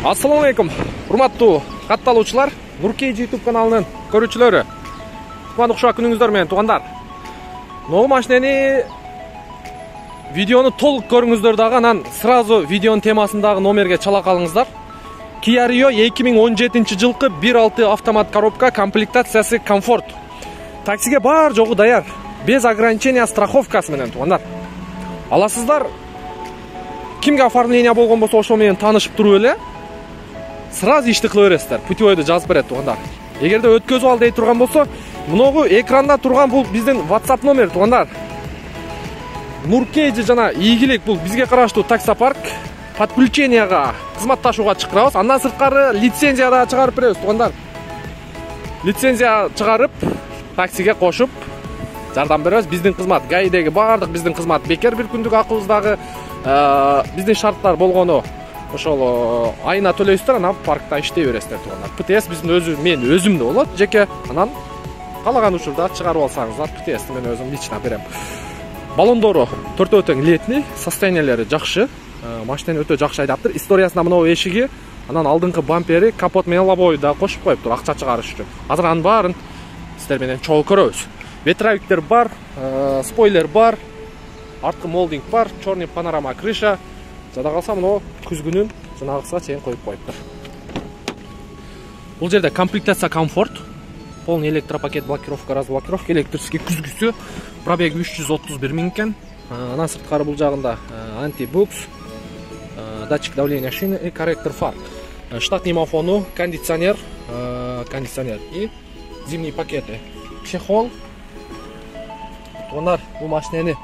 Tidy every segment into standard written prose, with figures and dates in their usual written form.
Assalamu alaikum. Урматтуу катталуучулар, Нуркейж YouTube каналынын көрүүчүлөрү. Кубандык ушак күнүңүздөр менен туугандар. Могу машинени видеону толук көрүңүздөр дагы, анан сразу видеонун темасындагы номерге чала калыңыздар. Kia Rio 2017 жылкы 1.6 автомат коробка, комплектациясы комфорт. Таксиге бар жогу даяр, без ограничения страховкасы менен туугандар. Аласыздар, кимге оформление болгон болсо ошо менен таанышып туруп эле сразу ишти кыла бересиздер. Путевойду жазып берет туугандар. Эгерде өткөзүп ал дей турган болсо, муногу экранда турган бул биздин WhatsApp номер туугандар. Нуркейж жана ийгилик бул бизге караштуу таксопарк. Подключенияга кызматташууга чакырабыз. Андан сырткары лицензия да чыгарып беребиз туугандар. Лицензия чыгарып, таксиге кошуп жардам беребиз. Биздин кызмат ГАИдеги баардык биздин кызмат бекер, бир күндүк акыбыздагы биздин шарттар болгону ошол айына төлөйсүздөр, анан паркта иштей бересиздер туугандар. ПТС биздин мен өзүм да болот, жеке, анан каалаган учурда чыгарып алсаңыздар, ПТСти мен өзүм лично берем. Балондору төртөө тең летний, состояниялары жакшы. Машинени өтө жакшы айдаптыр. Историясында мына эшиги, анан алдыңкы бампери, капот менен лобой да кошуп коюптур акча чыгарыш үчүн. Азыр анын баарын сиздер менен чогуу көрөбүз. Ветровиктер бар, спойлер бар, арткы молдинг бар, черный панорама крыша. Жада калса мына күзгүнүн жанагысына чейин коюп коюптур. Бул жерде комплектация комфорт, полный электропакет, блокировка, разблокировка, электрический күзгүсү, пробеги 331 миң экен. Анан сырткары бул жагында антибукс, датчик давления шины и корректор фар. Штатный мафону, кондиционер и зимние пакеты. Чехол. Туугандар, бул машинени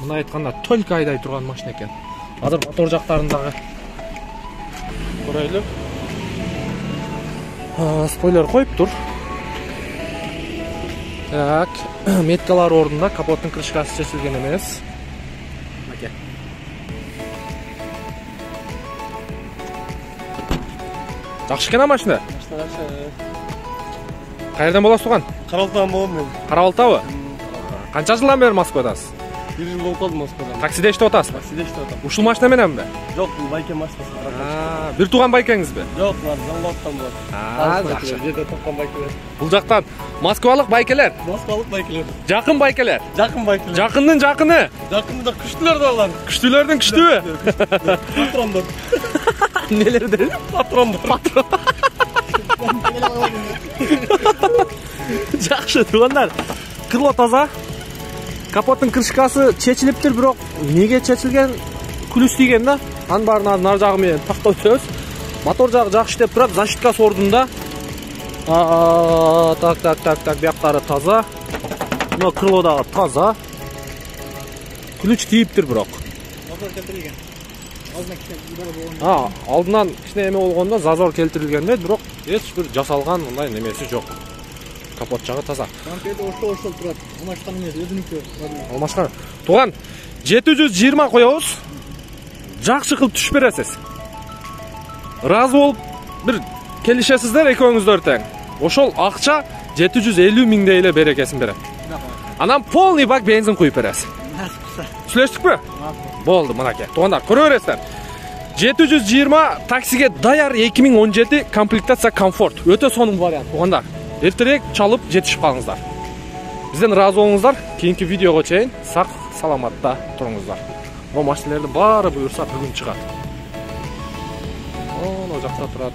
мына айтканда только айдай турган машина экен. Азыр мотор жактарын дагы көрөйлү. Спойлер коюптур. Так, меткалар ордунда, капоттун крышкасы чечилген эмес. Мынакей. Жакшы экен машина. Жакшы. Каерден болосуз туган? Карабалтадан болом мен. Карабалтабы? Канча жылдан бери Москвадасыз? 1 жыл болуп калды Москвада. Таксиде иштеп атасыз? Таксиде иштеп атам. Ушул машина мененби? Жок, бул байке машинасы. Бир туган байкеңизби? Жок, булар Жаңылбактан булар. Жакшы. Жерде топкон байкелер. Бул жактан Москвалык байкелер. Москвалык байкелер. Жакын байкелер. Жакын байкелер. Жакындын жакыны. Жакында күчтүлөр да алар. Күчтүүлөрдүн күчтүүбү? Патрондор. Нелер дедиң? Патрондор. Жакшы туугандар. Крыло таза. Капоттун крышкасы чечилиптир, бирок эмнеге чечилген күлүш тийген да. Анын баарын нар жагы менен тактап өтөбүз. Мотор жагы жакшы иштеп турат, защиткасы ордунда. Так, бияктары таза. Мына крыло дагы таза. Күлүч тийиптир бирок. Зазор келтирилген. Алдынан кичине эме болгондо зазор келтирилген да, бирок эч бир жасалган мындай немеси жок. Капот жагы таза. Бамперде ошол турат. Алмашкан эмес, өзүнүкү. Алмашкан. Туган 720 коебуз. Жакшы кылып түшүп бересиз. Разы болуп бир келишесиздер экөөңүздөр тең. Ошол акча 750 миңдей эле берекесин берет. Анан полный бак бензин куюп бересиз. Сүйлөштүкпү? Болду, мынакей. Туугандар, көрө бересиздер. 720 таксиге даяр 2017 комплектация комфорт. Өтө сонун вариант, туугандар. Эртерээк чалып жетишип калыңыздар. Бизден ыраазы болуңуздар. Кийинки видеого чейин сак саламатта туруңуздар. Бул машиналердин баары буюрса бүгүн чыгат. О, жакта турат.